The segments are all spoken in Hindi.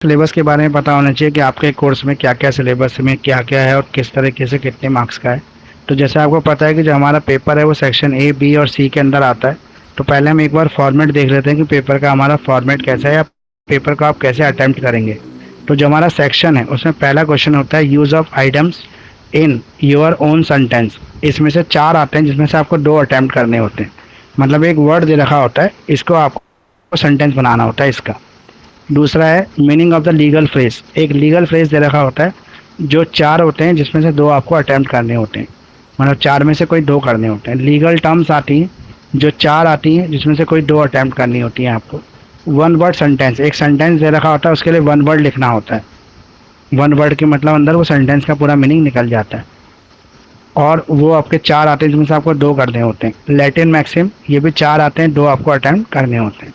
सिलेबस के बारे में पता होना चाहिए कि आपके कोर्स में क्या क्या सिलेबस में क्या क्या है और किस तरीके से कितने मार्क्स का है। तो जैसे आपको पता है कि जो हमारा पेपर है वो सेक्शन ए बी और सी के अंदर आता है। तो पहले हम एक बार फॉर्मेट देख लेते हैं कि पेपर का हमारा फॉर्मेट कैसा है या पेपर को आप कैसे अटैम्प्ट करेंगे। तो जो हमारा सेक्शन है उसमें पहला क्वेश्चन होता है use of items in your own sentence. इसमें से चार आते हैं जिसमें से आपको दो अटैम्प्ट करने होते हैं। मतलब एक वर्ड दे रखा होता है, इसको आपको सेंटेंस बनाना होता है इसका। दूसरा है meaning of the legal phrase. एक लीगल फ्रेज दे रखा होता है, जो चार होते हैं जिसमें से दो आपको अटैम्प्ट करने होते हैं। मतलब चार में से कोई दो करने होते हैं। लीगल टर्म्स आती हैं जो चार आती हैं जिसमें से कोई दो अटैम्प्ट करनी होती है आपको। वन वर्ड सेंटेंस, एक सेंटेंस दे रखा होता है उसके लिए वन वर्ड लिखना होता है। वन वर्ड के मतलब अंदर वो सेंटेंस का पूरा मीनिंग निकल जाता है। और वो आपके चार आते हैं जिसमें से आपको दो करने होते हैं। लैटिन मैक्सिम, ये भी चार आते हैं, दो आपको अटैम्प्ट करने होते हैं।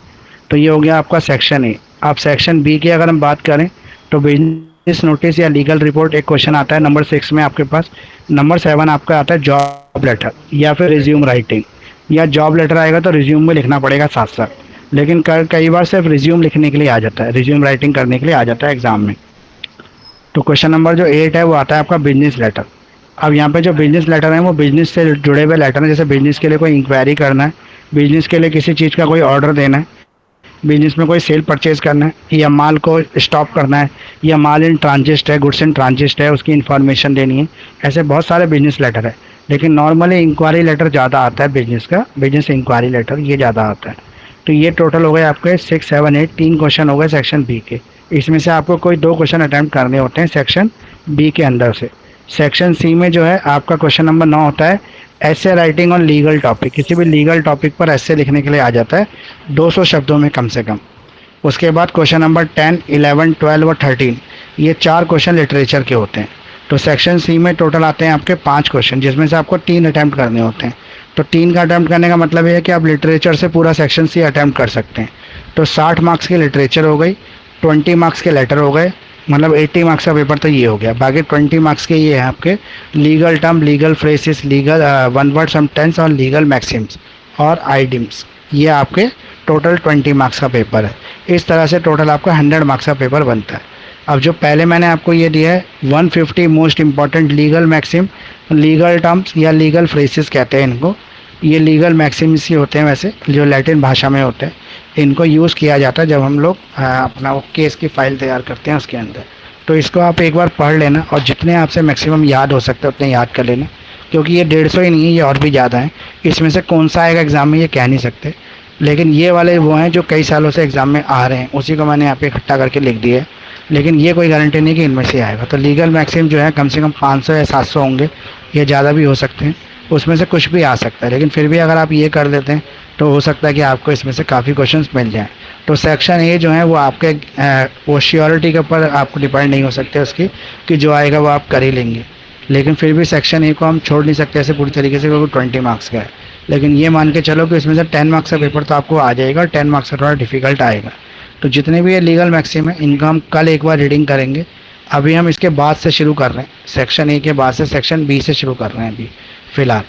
तो ये हो गया आपका सेक्शन ए। अब सेक्शन बी की अगर हम बात करें तो बिजनेस नोटिस या लीगल रिपोर्ट एक क्वेश्चन आता है नंबर 6 में आपके पास। नंबर 7 आपका आता है जॉब लेटर या फिर रिज्यूम राइटिंग। या जॉब लेटर आएगा तो रिज्यूम में लिखना पड़ेगा साथ साथ, लेकिन कई बार सिर्फ रिज्यूम लिखने के लिए आ जाता है, रिज्यूम राइटिंग करने के लिए आ जाता है एग्जाम में। तो क्वेश्चन नंबर जो 8 है वो आता है आपका बिजनेस लेटर। अब यहाँ पे जो बिजनेस लेटर है वो बिजनेस से जुड़े हुए लेटर हैं। जैसे बिजनेस के लिए कोई इंक्वायरी करना है, बिजनेस के लिए किसी चीज़ का कोई ऑर्डर देना है, बिजनेस में कोई सेल परचेज करना है या माल को स्टॉप करना है, या माल इन ट्रांजिस्ट है, गुड्स इन ट्रांजिस्ट है, उसकी इन्फॉर्मेशन देनी है। ऐसे बहुत सारे बिजनेस लेटर है, लेकिन नॉर्मली इंक्वायरी लेटर ज़्यादा आता है बिजनेस का, बिजनेस इंक्वायरी लेटर ये ज़्यादा आता है। तो ये टोटल हो गए आपके 6 7 8, तीन क्वेश्चन हो गए सेक्शन बी के। इसमें से आपको कोई दो क्वेश्चन अटैम्प्ट करने होते हैं सेक्शन बी के अंदर से। सेक्शन सी में जो है आपका क्वेश्चन नंबर 9 होता है ऐसे राइटिंग ऑन लीगल टॉपिक। किसी भी लीगल टॉपिक पर ऐसे लिखने के लिए आ जाता है 200 शब्दों में कम से कम। उसके बाद क्वेश्चन नंबर 10 11 12 और 13, ये चार क्वेश्चन लिटरेचर के होते हैं। तो सेक्शन सी में टोटल आते हैं आपके 5 क्वेश्चन जिसमें से आपको 3 अटैम्प्ट करने होते हैं। तो 3 का अटैम्प्ट करने का मतलब ये है कि आप लिटरेचर से पूरा सेक्शन सी अटैम्प्ट कर सकते हैं। तो 60 मार्क्स की लिटरेचर हो गई, 20 मार्क्स के लेटर हो गए, मतलब 80 मार्क्स का पेपर तो ये हो गया। बाकी 20 मार्क्स के ये है आपके legal term, legal phrases, legal one word sentence और लीगल मैक्सिम्स और आइडिम्स। ये आपके टोटल 20 मार्क्स का पेपर है। इस तरह से टोटल आपका 100 मार्क्स का पेपर बनता है। अब जो पहले मैंने आपको ये दिया है 150 most important legal maxim, legal terms या लीगल फ्रेसेस कहते हैं इनको। ये लीगल मैक्सिम्स ही होते हैं वैसे, जो लैटिन भाषा में होते हैं। इनको यूज़ किया जाता है जब हम लोग अपना वो केस की फ़ाइल तैयार करते हैं उसके अंदर। तो इसको आप एक बार पढ़ लेना और जितने आपसे मैक्सिमम याद हो सकते हैं उतने याद कर लेना, क्योंकि ये 150 ही नहीं है, ये और भी ज़्यादा है। इसमें से कौन सा आएगा एग्ज़ाम में ये कह नहीं सकते, लेकिन ये वाले वो हैं जो कई सालों से एग्ज़ाम में आ रहे हैं, उसी को मैंने यहाँ पे इकट्ठा करके लिख दिया है। लेकिन ये कोई गारंटी नहीं कि इनमें से आएगा। तो लीगल मैक्सिम जो है कम से कम 500 या 700 होंगे, ये ज़्यादा भी हो सकते हैं, उसमें से कुछ भी आ सकता है। लेकिन फिर भी अगर आप ये कर लेते हैं तो हो सकता है कि आपको इसमें से काफ़ी क्वेश्चंस मिल जाएँ। तो सेक्शन ए जो है वो आपके वो श्योरिटी के ऊपर आपको डिपेंड नहीं हो सकते उसकी, कि जो आएगा वो आप कर ही लेंगे। लेकिन फिर भी सेक्शन ए को हम छोड़ नहीं सकते ऐसे पूरी तरीके से, क्योंकि 20 मार्क्स का है। लेकिन ये मान के चलो कि इसमें से 10 मार्क्स का पेपर तो आपको आ जाएगा, और 10 मार्क्स का थोड़ा डिफिकल्ट आएगा। तो जितने भी ये लीगल मैक्सिम है इनका हम कल एक बार रीडिंग करेंगे। अभी हम इसके बाद से शुरू कर रहे हैं, सेक्शन ए के बाद से सेक्शन बी से शुरू कर रहे हैं अभी फ़िलहाल।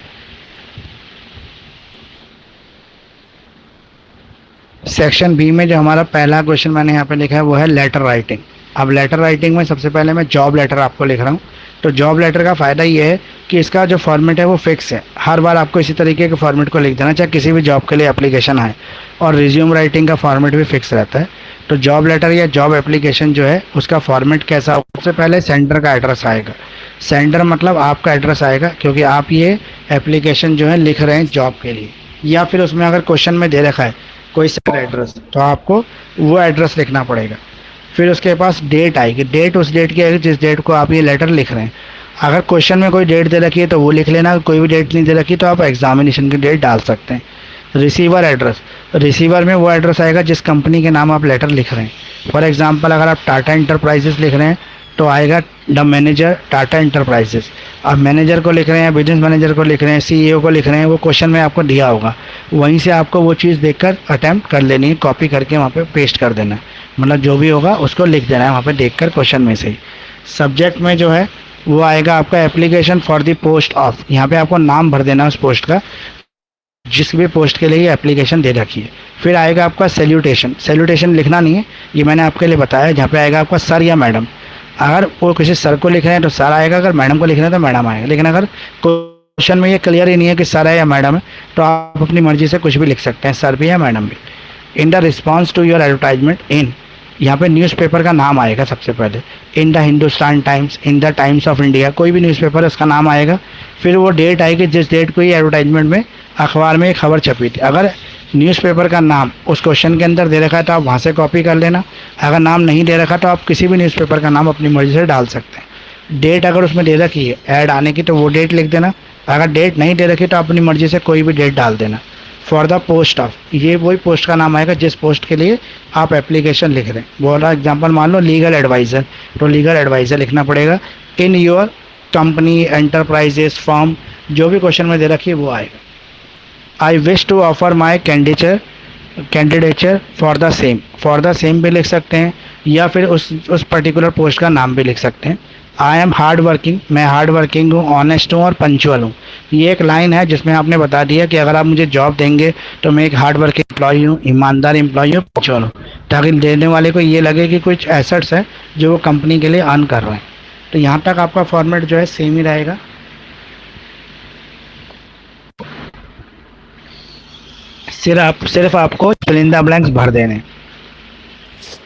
सेक्शन बी में जो हमारा पहला क्वेश्चन मैंने यहाँ पे लिखा है वो है लेटर राइटिंग। अब लेटर राइटिंग में सबसे पहले मैं जॉब लेटर आपको लिख रहा हूँ। तो जॉब लेटर का फ़ायदा ये है कि इसका जो फॉर्मेट है वो फिक्स है, हर बार आपको इसी तरीके के फॉर्मेट को लिख देना, चाहे किसी भी जॉब के लिए एप्लीकेशन आए। और रिज्यूम राइटिंग का फॉर्मेट भी फिक्स रहता है। तो जॉब लेटर या जॉब एप्लीकेशन जो है उसका फॉर्मेट कैसा होगा, सबसे पहले सेंडर का एड्रेस आएगा। सेंडर मतलब आपका एड्रेस आएगा, क्योंकि आप ये एप्लीकेशन जो है लिख रहे हैं जॉब के लिए, या फिर उसमें अगर क्वेश्चन में दे रखा है कोई सेंडर एड्रेस तो आपको वो एड्रेस लिखना पड़ेगा। फिर उसके पास डेट आएगी, डेट उस डेट की आएगी जिस डेट को आप ये लेटर लिख रहे हैं। अगर क्वेश्चन में कोई डेट दे रखी है तो वो लिख लेना, कोई भी डेट नहीं दे रखी तो आप एग्जामिनेशन की डेट डाल सकते हैं। रिसीवर एड्रेस, रिसीवर में वो एड्रेस आएगा जिस कंपनी के नाम आप लेटर लिख रहे हैं। फॉर एग्जांपल अगर आप टाटा इंटरप्राइजेस लिख रहे हैं तो आएगा द मैनेजर टाटा इंटरप्राइजेस। आप मैनेजर को लिख रहे हैं, बिजनेस मैनेजर को लिख रहे हैं, सीईओ को लिख रहे हैं, वो क्वेश्चन में आपको दिया होगा, वहीं से आपको वो चीज़ देखकर अटैम्प्ट कर लेनी है, कॉपी करके वहाँ पे पेस्ट कर देना है। मतलब जो भी होगा उसको लिख देना है वहाँ पे देखकर क्वेश्चन में से ही। सब्जेक्ट में जो है वो आएगा आपका application for the post of, यहाँ पे आपको नाम भर देना है उस पोस्ट का जिस भी पोस्ट के लिए ये एप्लीकेशन दे रखी है। फिर आएगा आपका सैल्यूटेशन। सैल्यूटेशन लिखना नहीं है, ये मैंने आपके लिए बताया। जहाँ पे आएगा आपका सर या मैडम। अगर वो किसी सर को लिख रहे हैं तो सर आएगा, अगर मैडम को लिख रहे हैं तो मैडम आएगा। लेकिन अगर क्वेश्चन में ये क्लियर ही नहीं है कि सर है या मैडम है, तो आप अपनी मर्जी से कुछ भी लिख सकते हैं, सर भी या मैडम भी। In the response to your advertisement in, यहाँ पे न्यूज़पेपर का नाम आएगा सबसे पहले। In the Hindustan Times, in the Times of India, कोई भी न्यूज़पेपर है उसका नाम आएगा। फिर वो डेट आएगी जिस डेट को ये एडवर्टाइजमेंट में अखबार में एक खबर छपी थी। अगर न्यूज़पेपर का नाम उस क्वेश्चन के अंदर दे रखा है तो आप वहाँ से कॉपी कर लेना। अगर नाम नहीं दे रखा तो आप किसी भी न्यूज़पेपर का नाम अपनी मर्जी से डाल सकते हैं। डेट अगर उसमें दे रखी है ऐड आने की तो वो डेट लिख देना। अगर डेट नहीं दे रखी तो अपनी मर्जी से कोई भी डेट डाल देना। फॉर द पोस्ट ऑफ, ये वही पोस्ट का नाम आएगा जिस पोस्ट के लिए आप एप्लीकेशन लिख रहे हैं। बोला एग्जांपल मान लो लीगल एडवाइज़र, तो लीगल एडवाइज़र लिखना पड़ेगा। In your company, enterprises, firm, जो भी क्वेश्चन में दे रखी है वो आएगा। I wish to offer my candidature for the same, for the same भी लिख सकते हैं, या फिर उस पर्टिकुलर पोस्ट का नाम भी लिख सकते हैं। आई एम हार्ड वर्किंग, मैं हार्ड वर्किंग हूँ, ऑनेस्ट हूँ और पंचुअल हूँ। ये एक लाइन है जिसमें आपने बता दिया कि अगर आप मुझे जॉब देंगे तो मैं एक हार्ड वर्किंग एम्प्लॉई हूँ, ईमानदार एम्प्लॉई हूँ, पंचुअल हूँ, ताकि देने वाले को ये लगे कि कुछ एसेट्स है जो वो कंपनी के लिए अर्न कर रहे हैं। तो यहाँ तक आपका फॉर्मेट जो है सेम ही रहेगा। सिर्फ आपको चुनिंदा ब्लैंक्स भर देने।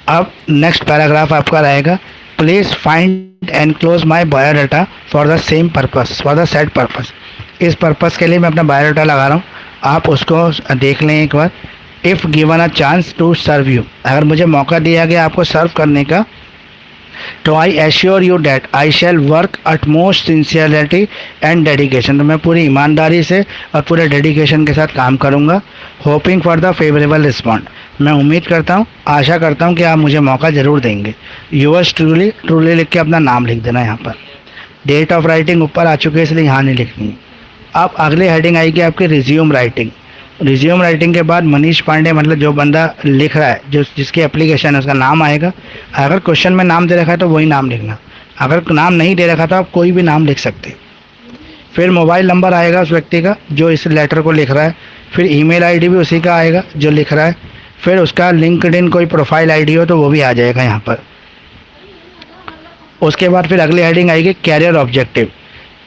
अब नेक्स्ट पैराग्राफ आपका रहेगा, please find and close my biodata for the same purpose, for the set purpose. इस पर्पस के लिए मैं अपना बायोडाटा लगा रहा हूँ, आप उसको देख लें एक बार। If given a chance to serve you, अगर मुझे मौका दिया गया आपको सर्व करने का, तो I assure you that I shall work at most sincerity and dedication, तो मैं पूरी ईमानदारी से और पूरे डेडिकेशन के साथ काम करूँगा। Hoping for the favourable respond, मैं उम्मीद करता हूँ, आशा करता हूँ कि आप मुझे मौका ज़रूर देंगे। यूअर्स ट्रूली, ट्रूली लिख के अपना नाम लिख देना यहाँ पर। डेट ऑफ राइटिंग ऊपर आ चुकी है इसलिए यहाँ नहीं लिखनी है। अब अगली हेडिंग आएगी आपकी रिज्यूम राइटिंग। रिज्यूम राइटिंग के बाद मनीष पांडे, मतलब जो बंदा लिख रहा है, जो जिसकी एप्लीकेशन है उसका नाम आएगा। अगर क्वेश्चन में नाम दे रखा है तो वही नाम लिखना, अगर नाम नहीं दे रखा तो आप कोई भी नाम लिख सकते। फिर मोबाइल नंबर आएगा उस व्यक्ति का जो इस लेटर को लिख रहा है। फिर ईमेल आईडी भी उसी का आएगा जो लिख रहा है। फिर उसका लिंक्डइन कोई प्रोफाइल आईडी हो तो वो भी आ जाएगा यहाँ पर। उसके बाद फिर अगली हेडिंग आएगी career objective.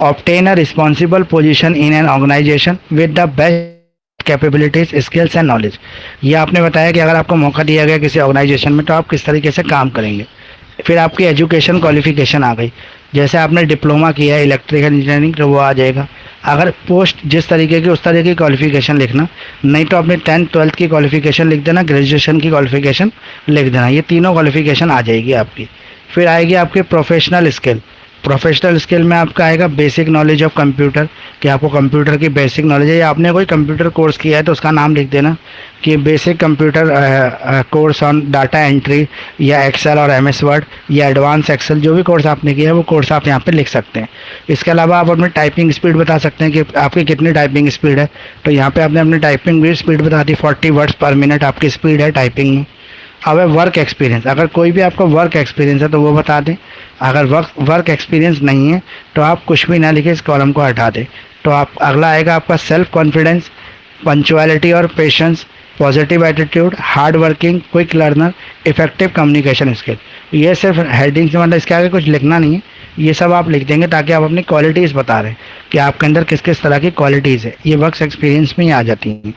Obtain a responsible position in an organisation with the best capabilities, skills and knowledge. ये आपने बताया कि अगर आपको मौका दिया गया किसी ऑर्गेनाइजेशन में तो आप किस तरीके से काम करेंगे। फिर आपकी एजुकेशन क्वालिफिकेशन आ गई, जैसे आपने डिप्लोमा किया है इलेक्ट्रिकल इंजीनियरिंग तो वो आ जाएगा। अगर पोस्ट जिस तरीके की उस तरीके की क्वालिफिकेशन लिखना, नहीं तो अपने 10th 12th की क्वालिफिकेशन लिख देना, ग्रेजुएशन की क्वालिफिकेशन लिख देना, ये तीनों क्वालिफिकेशन आ जाएगी आपकी। फिर आएगी आपकी प्रोफेशनल स्किल। प्रोफेशनल स्किल में आपका आएगा बेसिक नॉलेज ऑफ कंप्यूटर, कि आपको कंप्यूटर की बेसिक नॉलेज है, या आपने कोई कंप्यूटर कोर्स किया है तो उसका नाम लिख देना कि basic computer course on data entry, या एक्सेल और एमएस वर्ड, या एडवांस एक्सेल, जो भी कोर्स आपने किया है वो कोर्स आप यहाँ पे लिख सकते हैं। इसके अलावा आप अपनी टाइपिंग स्पीड बता सकते हैं कि आपकी कितनी टाइपिंग स्पीड है, तो यहाँ पर आपने अपनी टाइपिंग भी स्पीड बता दी, 40 वर्ड्स पर मिनट आपकी स्पीड है टाइपिंग में। अब है वर्क एक्सपीरियंस, अगर कोई भी आपका वर्क एक्सपीरियंस है तो वो बता दें। अगर वर्क एक्सपीरियंस नहीं है तो आप कुछ भी ना लिखे, इस कॉलम को हटा दें। तो आप अगला आएगा आपका सेल्फ कॉन्फिडेंस, पंचुअलिटी और patience, positive attitude, hard working, quick learner, effective communication skill. ये सिर्फ हेडिंग से, मतलब इसके आगे कुछ लिखना नहीं है, ये सब आप लिख देंगे ताकि आप अपनी क्वालिटीज़ बता रहे हैं कि आपके अंदर किस किस तरह की क्वालिटीज़ है। ये वर्क एक्सपीरियंस में ही आ जाती हैं।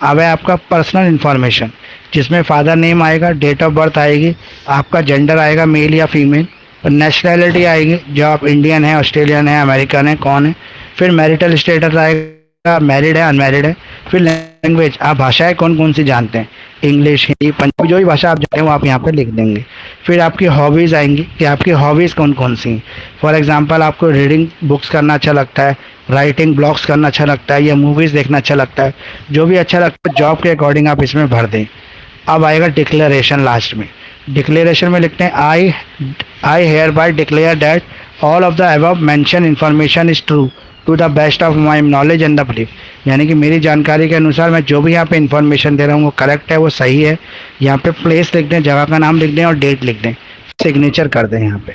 अब है आपका पर्सनल इन्फॉर्मेशन, जिसमें फादर नेम आएगा, डेट ऑफ बर्थ आएगी, आपका जेंडर आएगा मेल या फीमेल, और नेशनैलिटी आएगी, जो आप इंडियन है, ऑस्ट्रेलियन है, अमेरिकन है, कौन है। फिर मैरिटल स्टेटस आएगा, मैरिड है, अनमैरिड है। फिर लैंग्वेज, आप भाषाएं कौन कौन सी जानते हैं, इंग्लिश, हिंदी, पंजाबी, जो भी भाषा आप जानते हैं वो आप यहाँ पे लिख देंगे। फिर आपकी हॉबीज़ आएंगी कि आपकी हॉबीज़ कौन कौन सी हैं। फॉर एग्जांपल आपको रीडिंग बुक्स करना अच्छा लगता है, राइटिंग ब्लॉग्स करना अच्छा लगता है, या मूवीज़ देखना अच्छा लगता है, जो भी अच्छा लगता है जॉब के अकॉर्डिंग आप इसमें भर दें। अब आएगा डिक्लेरेशन लास्ट में। डिक्लेरेशन में लिखते हैं I hereby declare that all of the above mentioned information is true to the best of my knowledge and the belief, यानी कि मेरी जानकारी के अनुसार मैं जो भी यहाँ पे इन्फॉर्मेशन दे रहा हूँ वो करेक्ट है, वो सही है। यहाँ पे प्लेस लिख दें, जगह का नाम लिख दें और डेट लिख दें, सिग्नेचर कर दें यहाँ पे।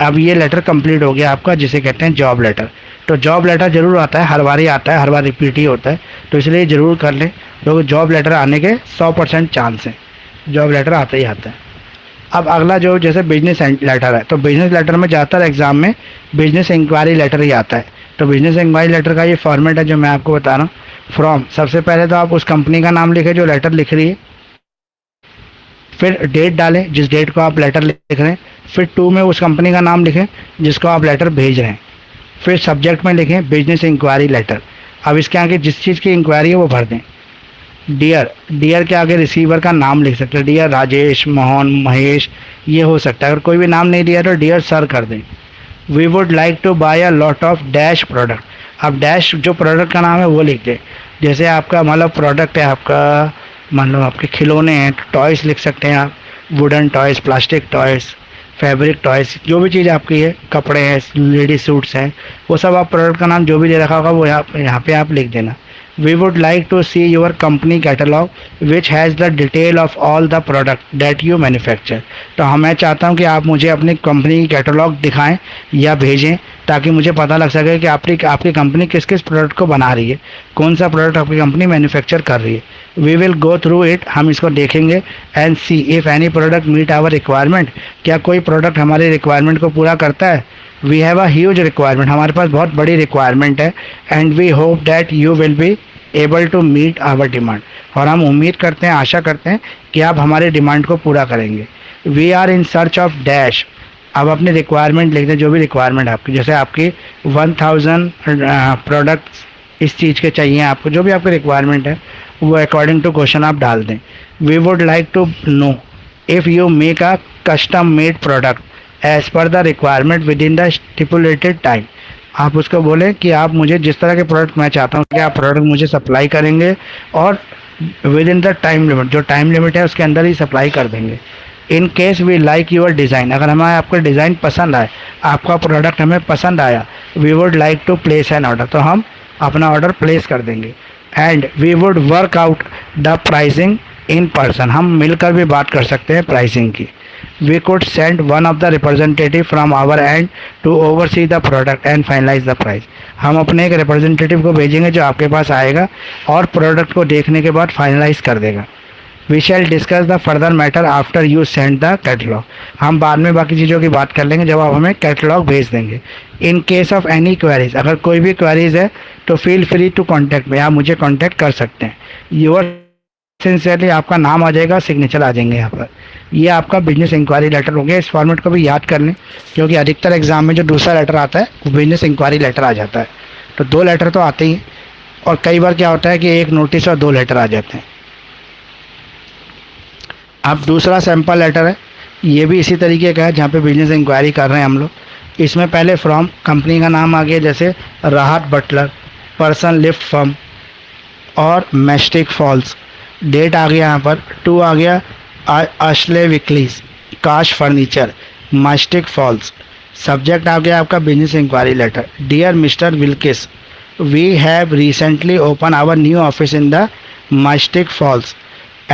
अब ये लेटर कंप्लीट हो गया आपका, जिसे कहते हैं जॉब लेटर। तो जॉब लेटर ज़रूर आता है, हर बार ही आता है, हर बार रिपीट ही होता है, तो इसलिए ज़रूर कर लें, क्योंकि जॉब लेटर आने के 100% चांस हैं, जॉब लेटर आता ही आता है। अब अगला जो जैसे बिजनेस लेटर है, तो बिजनेस लेटर में ज़्यादातर एग्जाम में बिजनेस इंक्वायरी लेटर ही आता है। तो बिजनेस इंक्वायरी लेटर का ये फॉर्मेट है जो मैं आपको बता रहा हूँ। फ्रॉम, सबसे पहले तो आप उस कंपनी का नाम लिखें जो लेटर लिख रही है, फिर डेट डालें जिस डेट को आप लेटर लिख रहे हैं, फिर टू में उस कंपनी का नाम लिखें जिसको आप लेटर भेज रहे हैं, फिर सब्जेक्ट में लिखें बिजनेस इंक्वायरी लेटर। अब इसके आगे जिस चीज़ की इंक्वायरी है वो भर दें। डियर, डियर के आगे रिसीवर का नाम लिख सकते हैं, डियर राजेश, मोहन, महेश, ये हो सकता है। अगर कोई भी नाम नहीं दिया तो डियर सर कर दें। We would like to buy a lot of dash product. अब डैश जो प्रोडक्ट का नाम है वो लिख दें। जैसे आपका मतलब प्रोडक्ट है आपका, मान लो आपके खिलौने हैं तो टॉयस लिख सकते हैं आप, wooden toys, plastic toys, fabric toys, जो भी चीज़ आपकी है, कपड़े हैं, लेडीज सूट्स हैं, वो सब आप प्रोडक्ट का नाम जो भी दे रखा होगा वो यहाँ पे आप लिख देना। We would like to see your company catalogue which has the detail of all the product that you manufacture. तो मैं चाहता हूँ कि आप मुझे अपनी कंपनी की कैटलॉग दिखाएं या भेजें, ताकि मुझे पता लग सके कि आपकी कंपनी किस किस प्रोडक्ट को बना रही है, कौन सा प्रोडक्ट आपकी कंपनी मैन्युफैक्चर कर रही है। We will go through it, हम इसको देखेंगे, and see if any product meet our requirement, क्या कोई प्रोडक्ट हमारी रिक्वायरमेंट को पूरा करता है। We have a huge requirement, हमारे पास बहुत बड़ी रिक्वायरमेंट है, and we hope that you will be able to meet our demand, और हम उम्मीद करते हैं, आशा करते हैं कि आप हमारे डिमांड को पूरा करेंगे। We are in search of dash, अब अपनी रिक्वायरमेंट लिख दें, जो भी रिक्वायरमेंट आपकी, जैसे आपकी 1000 प्रोडक्ट्स इस चीज़ के चाहिए आपको, जो भी आपकी रिक्वायरमेंट है वो अकॉर्डिंग टू क्वेश्चन आप डाल दें। We would like to know if you make a custom made product as per the requirement within the stipulated time. आप उसको बोलें कि आप मुझे जिस तरह के प्रोडक्ट मैं चाहता हूँ कि आप प्रोडक्ट मुझे सप्लाई करेंगे, और within the time limit, जो टाइम लिमिट है उसके अंदर ही सप्लाई कर देंगे। In case we like your design, अगर हमें आपका डिज़ाइन पसंद आए, आपका प्रोडक्ट हमें पसंद आया, we would like to place an order, तो हम अपना ऑर्डर प्लेस कर देंगे। And we would work out the pricing in person, हम मिलकर भी बात कर सकते हैं प्राइसिंग की। We could send one of the representative from our end to oversee the product and finalise the price, हम अपने एक रिप्रेजेंटेटिव को भेजेंगे जो आपके पास आएगा और प्रोडक्ट को देखने के बाद फाइनलाइज कर देगा। We shall discuss the further matter after you send the catalogue, हम बाद में बाकी चीज़ों की बात कर लेंगे जब आप हमें कैटलॉग भेज देंगे। In case of any queries, अगर कोई भी क्वेरीज है तो फील फ्री टू कॉन्टैक्ट में, आप मुझे कॉन्टैक्ट कर सकते हैं। योर सिंसियरली, आपका नाम आ जाएगा, सिग्नेचर आ जाएंगे यहाँ पर। ये आपका बिजनेस इंक्वायरी लेटर हो गया। इस फॉर्मेट को भी याद कर लें, क्योंकि अधिकतर एग्जाम में जो दूसरा लेटर आता है वो बिजनेस इंक्वायरी लेटर आ जाता है। तो 2 लेटर तो आते ही हैं, और कई बार क्या होता है कि 1 नोटिस और 2 लेटर आ जाते हैं। अब दूसरा सैम्पल लेटर है, ये भी इसी तरीके का है, जहाँ पे बिजनेस इंक्वायरी कर रहे हैं हम लोग। इसमें पहले फ्रॉम कंपनी का नाम आ गया, जैसे Rahat Butler, person lift firm और मैस्टिक फॉल्स। डेट आ गया यहाँ पर, 2 आ गया अशले विकलीस, cash furniture, Mystic Falls. Subject आ गया आपका business inquiry letter. Dear mister Wilkes, we have recently open our new office in the Mystic Falls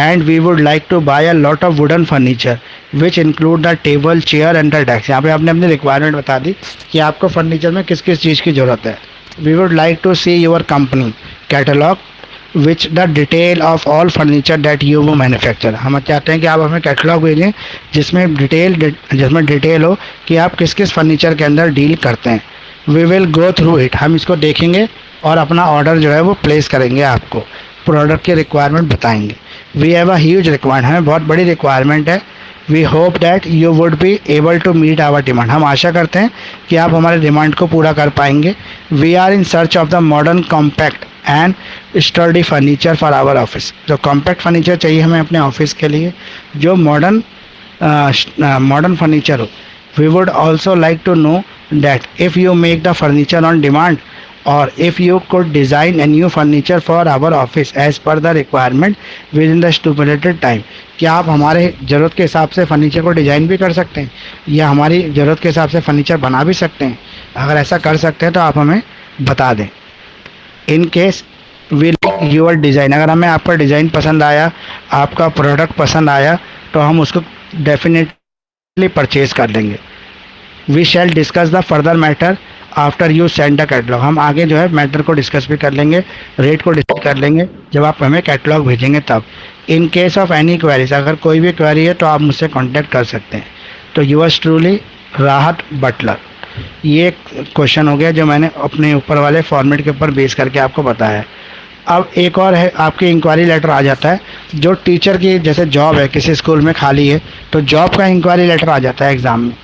and we would like to buy a lot of wooden furniture which include the table, chair and the desk। यहाँ पे आपने अपनी रिक्वायरमेंट बता दी कि आपको फर्नीचर में किस किस चीज़ की ज़रूरत है। we would like to see your company catalog which the detail of all furniture that you manufacture। हम चाहते हैं कि आप हमें कैटलॉग भेजें जिसमें डिटेल हो कि आप किस किस फर्नीचर के अंदर डील करते हैं। we will go through it, हम इसको देखेंगे और अपना ऑर्डर जो है वो प्लेस करेंगे, आपको प्रोडक्ट की रिक्वायरमेंट बताएंगे। We have a huge requirement, हमें बहुत बड़ी रिक्वायरमेंट है। We hope that you would be able to meet our demand, हम आशा करते हैं कि आप हमारे डिमांड को पूरा कर पाएंगे। We are in search of the modern compact and sturdy furniture for our office. जो कॉम्पैक्ट फर्नीचर चाहिए हमें अपने ऑफिस के लिए, जो मॉडर्न फर्नीचर हो। We would also like to know that if you make the furniture on demand और if you could design a new furniture for our office as per the requirement within the stipulated time, क्या आप हमारे ज़रूरत के हिसाब से फर्नीचर को डिज़ाइन भी कर सकते हैं या हमारी ज़रूरत के हिसाब से फर्नीचर बना भी सकते हैं। अगर ऐसा कर सकते हैं तो आप हमें बता दें। In case we like your design, अगर हमें आपका डिज़ाइन पसंद आया, आपका प्रोडक्ट पसंद आया, तो हम उसको डेफिनेटली परचेज़ कर लेंगे। We shall discuss the further matter after you send the catalogue. हम आगे जो है मैटर को डिस्कस भी कर लेंगे, रेट को डिस्कस कर लेंगे जब आप हमें कैटलॉग भेजेंगे तब। In case of any queries, अगर कोई भी क्वेरी है तो आप मुझसे कांटेक्ट कर सकते हैं। तो यूअर्स ट्रूली राहत बटलर। ये क्वेश्चन हो गया जो मैंने अपने ऊपर वाले फॉर्मेट के ऊपर बेस करके आपको बताया। अब एक और है, आपके इंक्वायरी लेटर आ जाता है जो टीचर की, जैसे जॉब है किसी स्कूल में खाली है तो जॉब का इंक्वायरी लेटर आ जाता है एग्ज़ाम में।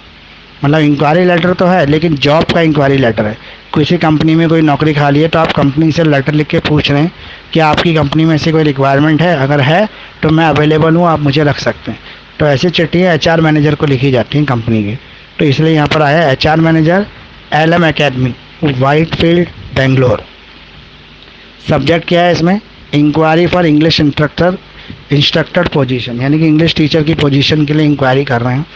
मतलब इंक्वायरी लेटर तो है लेकिन जॉब का इंक्वायरी लेटर है। किसी कंपनी में कोई नौकरी खाली है तो आप कंपनी से लेटर लिख के पूछ रहे हैं कि आपकी कंपनी में ऐसी कोई रिक्वायरमेंट है, अगर है तो मैं अवेलेबल हूँ, आप मुझे रख सकते हैं। तो ऐसी चिट्ठियाँ एचआर मैनेजर को लिखी जाती हैं कंपनी के। तो इसलिए यहाँ पर आया HR manager, LM academy, Whitefield, Bangalore. Subject क्या है इसमें? Enquiry for English instructor position, यानी कि इंग्लिश टीचर की पोजीशन के लिए इंक्वायरी कर रहे हैं।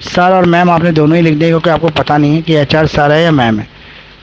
सर और मैम आपने दोनों ही लिख दिया क्योंकि आपको पता नहीं है कि एचआर सर है या मैम है।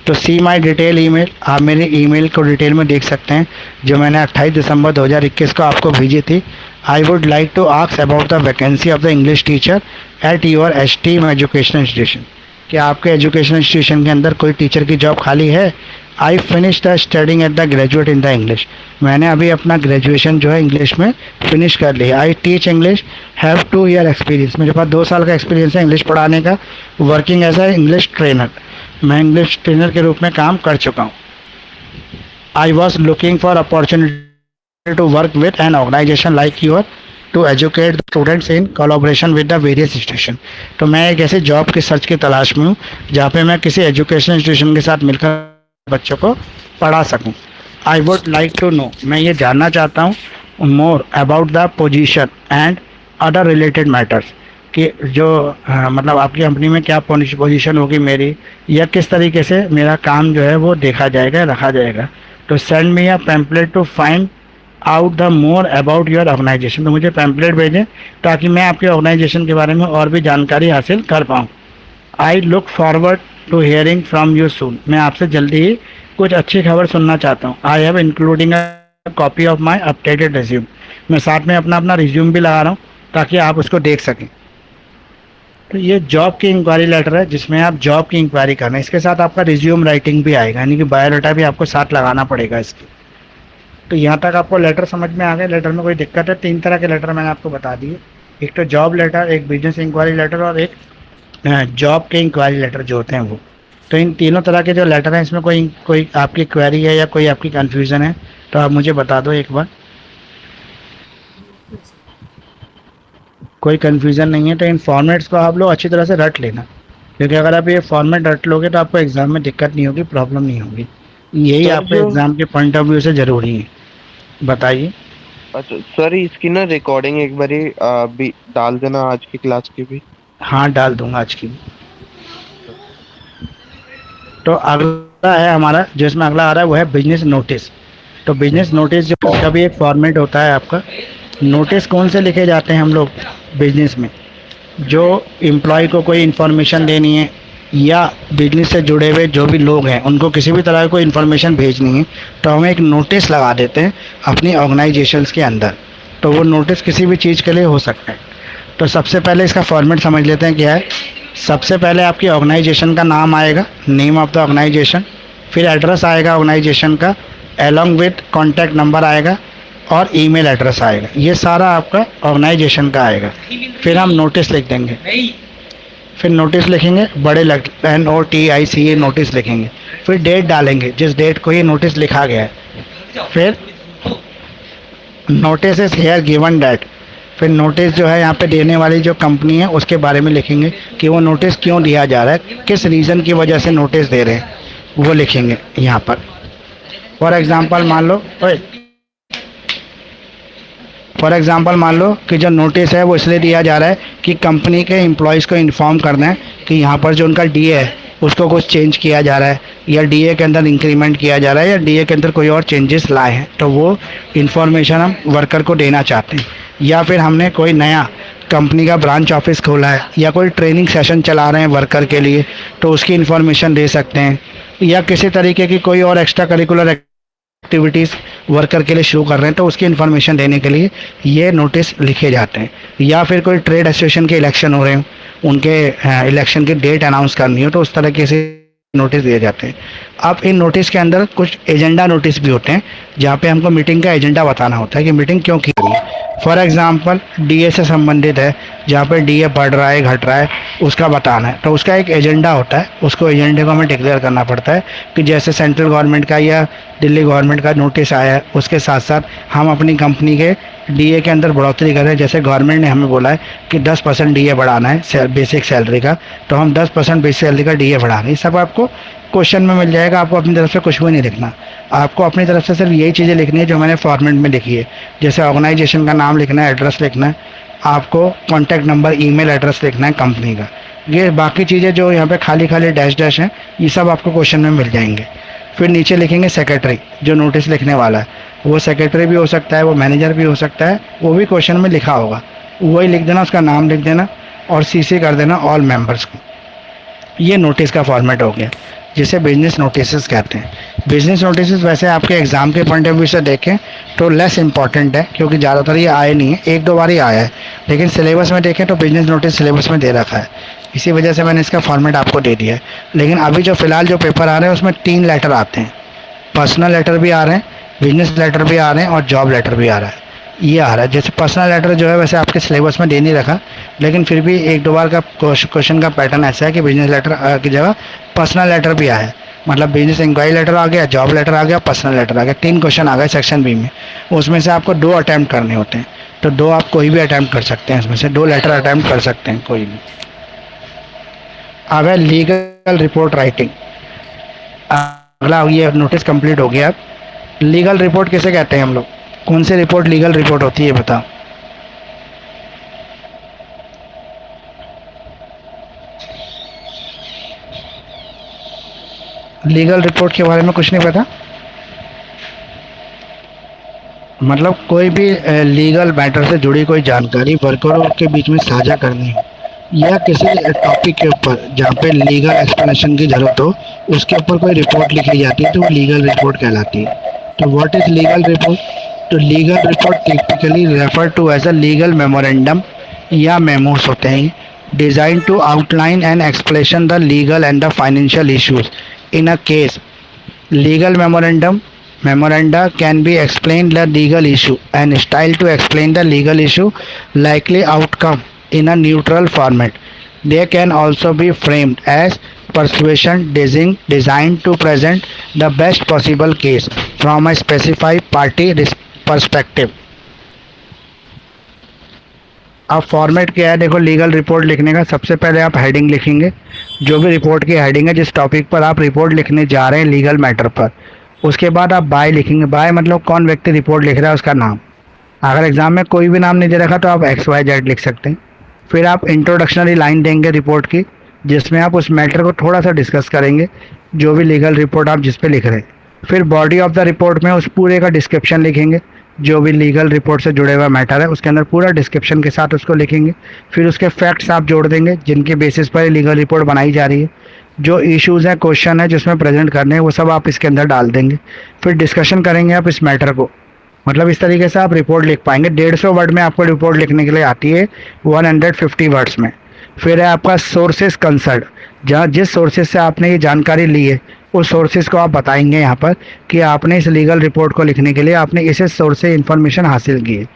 तो सी माई डिटेल ईमेल, आप मेरे ईमेल को डिटेल में देख सकते हैं जो मैंने 28 दिसंबर 2021 को आपको भेजी थी। I would like to ask about the vacancy of the English teacher at your esteem educational institution. क्या आपके एजुकेशन इंस्टीट्यूशन के अंदर कोई टीचर की जॉब खाली है? I finish the studying at the graduate in the English. मैंने अभी अपना ग्रेजुएशन जो है इंग्लिश में फिनिश कर लिया। I teach English, have 2 year experience. मेरे पास 2 साल का एक्सपीरियंस है इंग्लिश पढ़ाने का। Working as a English trainer, मैं इंग्लिश ट्रेनर के रूप में काम कर चुका हूँ। I was looking for opportunity to work with an organisation like your to educate the students in collaboration with the various institution. तो मैं एक ऐसे जॉब की सर्च की तलाश में हूँ जहाँ पे मैं किसी एजुकेशन इंस्टीट्यूशन के साथ मिलकर बच्चों को पढ़ा सकूं। I would like to know, मैं ये जानना चाहता हूँ more about the position and other related matters, कि जो मतलब आपकी कंपनी में क्या पोजीशन होगी मेरी, या किस तरीके से मेरा काम जो है वो देखा जाएगा, रखा जाएगा। तो send me a pamphlet to find out the more about your organisation. तो मुझे पैम्पलेट भेजें ताकि मैं आपके ऑर्गेनाइजेशन के बारे में और भी जानकारी हासिल कर पाऊँ। I look forward to hearing from you soon. मैं आपसे जल्दी ही कुछ अच्छी खबर सुनना चाहता हूँ। I have including a copy of my updated resume. मैं साथ में अपना रिज्यूम भी लगा रहा हूँ ताकि आप उसको देख सकें। तो ये जॉब की इंक्वायरी लेटर है जिसमें आप जॉब की इंक्वायरी करना है। इसके साथ आपका रिज्यूम राइटिंग भी आएगा, यानी कि बायोडाटा भी आपको साथ लगाना पड़ेगा इसकी। तो यहाँ तक आपको लेटर समझ में आ गया? लेटर में कोई दिक्कत है? 3 तरह के लेटर मैंने आपको बता दिए, एक तो जॉब लेटर, एक बिजनेस इंक्वायरी लेटर और एक जॉब के इंक्वायरी लेटर जो होते हैं वो। तो इन तीनों तरह के जो लेटर हैं इसमें कोई कोई आपकी क्वेरी है या कोई आपकी कन्फ्यूज़न है तो आप मुझे बता दो एक बार। कोई कन्फ्यूज़न नहीं है तो इन फॉर्मेट्स को आप लोग अच्छी तरह से रट लेना, क्योंकि अगर आप ये फॉर्मेट रट लोगे तो आपको एग्ज़ाम में दिक्कत नहीं होगी, प्रॉब्लम नहीं होगी। यही सर आपके जो एग्ज़ाम के पॉइंट ऑफ व्यू से ज़रूरी है। बताइए। अच्छा सर, इसकी ना रिकॉर्डिंग एक बारी भी डाल देना आज की क्लास की भी। हाँ, डाल दूंगा आज की। तो अगला है हमारा, जो इसमें अगला आ रहा है वो है बिजनेस नोटिस। तो बिजनेस नोटिस जो उसका भी एक फॉर्मेट होता है आपका। नोटिस कौन से लिखे जाते हैं हम लोग बिजनेस में? जो एम्प्लॉय को कोई इन्फॉर्मेशन देनी है या बिजनेस से जुड़े हुए जो भी लोग हैं उनको किसी भी तरह की कोई इन्फॉर्मेशन भेजनी है तो हम एक नोटिस लगा देते हैं अपनी ऑर्गेनाइजेशंस के अंदर। तो वो नोटिस किसी भी चीज़ के लिए हो सकता है। तो सबसे पहले इसका फॉर्मेट समझ लेते हैं क्या है। सबसे पहले आपकी ऑर्गेनाइजेशन का नाम आएगा, नेम ऑफ द ऑर्गेनाइजेशन, फिर एड्रेस आएगा ऑर्गेनाइजेशन का, एलॉन्ग विथ कॉन्टैक्ट नंबर आएगा और ईमेल एड्रेस आएगा। ये सारा आपका ऑर्गेनाइजेशन का आएगा। फिर हम नोटिस लिख देंगे, फिर नोटिस लिखेंगे, बड़े NOTICE नोटिस लिखेंगे, फिर डेट डालेंगे जिस डेट को ये नोटिस लिखा गया है। फिर notice is here given date, फिर नोटिस जो है यहाँ पे देने वाली जो कंपनी है उसके बारे में लिखेंगे कि वो नोटिस क्यों दिया जा रहा है, किस रीज़न की वजह से नोटिस दे रहे हैं वो लिखेंगे यहाँ पर। फॉर एग्ज़ाम्पल मान लो कि जो नोटिस है वो इसलिए दिया जा रहा है कि कंपनी के एम्प्लॉयज़ को इन्फॉर्म करना है कि यहाँ पर जो उनका DA है उसको कुछ चेंज किया जा रहा है, या DA के अंदर इंक्रीमेंट किया जा रहा है, या DA के अंदर कोई और चेंजेस लाए हैं। तो वो इन्फॉर्मेशन हम वर्कर को देना चाहते हैं। या फिर हमने कोई नया कंपनी का ब्रांच ऑफिस खोला है या कोई ट्रेनिंग सेशन चला रहे हैं वर्कर के लिए तो उसकी इन्फॉर्मेशन दे सकते हैं। या किसी तरीके की कोई और एक्स्ट्रा करिकुलर एक्टिविटीज़ वर्कर के लिए शुरू कर रहे हैं तो उसकी इन्फॉर्मेशन देने के लिए ये नोटिस लिखे जाते हैं। या फिर कोई ट्रेड एसोसिएशन के इलेक्शन हो रहे हैं, उनके इलेक्शन की डेट अनाउंस करनी हो तो उस तरीके से नोटिस दिए जाते हैं। अब इन नोटिस के अंदर कुछ एजेंडा नोटिस भी होते हैं, जहाँ पे हमको मीटिंग का एजेंडा बताना होता है कि मीटिंग क्यों की गई है। फॉर एग्जांपल डीए से संबंधित है, जहाँ पे डीए बढ़ रहा है घट रहा है उसका बताना है, तो उसका एक एजेंडा होता है, उसको एजेंडे को हमें डिक्लेयर करना पड़ता है कि जैसे सेंट्रल गवर्नमेंट का या दिल्ली गवर्नमेंट का नोटिस आया है, उसके साथ साथ हम अपनी कंपनी के डीए के अंदर बढ़ोतरी कर रहे हैं। जैसे गवर्नमेंट ने हमें बोला है कि 10% डीए बढ़ाना है बेसिक सैलरी का, तो हम 10% बेसिक सैलरी का डीए बढ़ा रहे हैं। ये सब आपको क्वेश्चन में मिल जाएगा, आपको अपनी तरफ से कुछ भी नहीं लिखना। आपको अपनी तरफ से सिर्फ यही चीज़ें लिखनी है जो मैंने फॉर्मेट में लिखी है। जैसे ऑर्गेनाइजेशन का नाम लिखना है, एड्रेस लिखना है, आपको कॉन्टैक्ट नंबर ईमेल एड्रेस लिखना है कंपनी का। ये बाकी चीज़ें जो यहाँ पे खाली खाली डैश डैश हैं, ये सब आपको क्वेश्चन में मिल जाएंगे। फिर नीचे लिखेंगे सेक्रेटरी, जो नोटिस लिखने वाला है वो सेक्रेटरी भी हो सकता है, वो मैनेजर भी हो सकता है, वो भी क्वेश्चन में लिखा होगा, वही लिख देना, उसका नाम लिख देना और सीसी कर देना ऑल मेंबर्स को। ये नोटिस का फॉर्मेट हो गया, जिसे बिजनेस नोटिस कहते हैं। बिजनेस नोटिस वैसे आपके एग्ज़ाम के पॉइंट ऑफ व्यू से देखें तो लेस इंपॉर्टेंट है, क्योंकि ज़्यादातर ये आए नहीं है, एक दो बार ही आया है। लेकिन सिलेबस में देखें तो बिजनेस नोटिस सिलेबस में दे रखा है, इसी वजह से मैंने इसका फॉर्मेट आपको दे दिया है। लेकिन अभी जो फ़िलहाल जो पेपर आ रहे हैं उसमें 3 लेटर आते हैं, पर्सनल लेटर भी आ रहे हैं, बिजनेस लेटर भी आ रहे हैं और जॉब लेटर भी आ रहा है। ये आ रहा है, जैसे पर्सनल लेटर जो है वैसे आपके सिलेबस में दे नहीं रखा, लेकिन फिर भी एक दो बार का क्वेश्चन का पैटर्न ऐसा है कि बिजनेस लेटर की जगह पर्सनल लेटर भी आया है। मतलब बिजनेस इंक्वायरी लेटर आ गया, जॉब लेटर आ गया, पर्सनल लेटर आ गया, 3 क्वेश्चन आ गए सेक्शन बी में। उसमें से आपको 2 अटैम्प्ट करने होते हैं, तो 2 आप कोई भी अटैम्प्ट कर सकते हैं, इसमें से 2 लेटर अटैम्प्ट कर सकते हैं कोई भी। अब है लीगल रिपोर्ट राइटिंग। अगला ये नोटिस कंप्लीट हो गया। लीगल रिपोर्ट किसे कहते हैं हम लोग? कौन सी रिपोर्ट लीगल रिपोर्ट होती है बताओ? लीगल रिपोर्ट के बारे में कुछ नहीं पता? मतलब कोई भी लीगल मैटर से जुड़ी कोई जानकारी वर्करों के बीच में साझा करनी हो, या किसी टॉपिक के ऊपर जहाँ पे लीगल एक्सप्लेनेशन की ज़रूरत हो, उसके ऊपर कोई रिपोर्ट लिखी जाती है तो वो लीगल रिपोर्ट कहलाती है। तो व्हाट इज़ लीगल रिपोर्ट? तो legal report typically refer to as a legal memorandum या मेमोस होते हैं, design to outline and explanation the legal and the financial issues in a case. Legal memoranda can be explained the legal issue and style to explain the legal issue likely outcome in a neutral format. They can also be framed as persuasion designed to present the best possible case from a specified party perspective. अब फॉर्मेट क्या है देखो लीगल रिपोर्ट लिखने का। सबसे पहले आप हेडिंग लिखेंगे, जो भी रिपोर्ट की हेडिंग है, जिस टॉपिक पर आप रिपोर्ट लिखने जा रहे हैं लीगल मैटर पर। उसके बाद आप बाय लिखेंगे, बाय मतलब कौन व्यक्ति रिपोर्ट लिख रहा है उसका नाम। अगर एग्जाम में कोई भी नाम नहीं दे रखा तो आप XYZ लिख सकते हैं। फिर आप इंट्रोडक्शनरी लाइन देंगे रिपोर्ट की, जिसमें आप उस मैटर को थोड़ा सा डिस्कस करेंगे, जो भी लीगल रिपोर्ट आप जिस पे लिख रहे हैं। फिर बॉडी ऑफ द रिपोर्ट में उस पूरे का डिस्क्रिप्शन लिखेंगे, जो भी लीगल रिपोर्ट से जुड़े हुआ मैटर है उसके अंदर पूरा डिस्क्रिप्शन के साथ उसको लिखेंगे। फिर उसके फैक्ट्स आप जोड़ देंगे जिनके बेसिस पर लीगल रिपोर्ट बनाई जा रही है। जो इश्यूज़ हैं, क्वेश्चन है जिसमें प्रेजेंट करने हैं, वो सब आप इसके अंदर डाल देंगे। फिर डिस्कशन करेंगे आप इस मैटर को। मतलब इस तरीके से आप रिपोर्ट लिख पाएंगे। 150 वर्ड में आपको रिपोर्ट लिखने के लिए आती है, 150 वर्ड्स में। फिर है आपका सोर्सेज कंसर्न, जहाँ जिस सोर्सेज से आपने ये जानकारी ली है उस सोर्सेज को आप बताएंगे यहाँ पर कि आपने इस लीगल रिपोर्ट को लिखने के लिए आपने इस सोर्स से इन्फॉर्मेशन हासिल की है।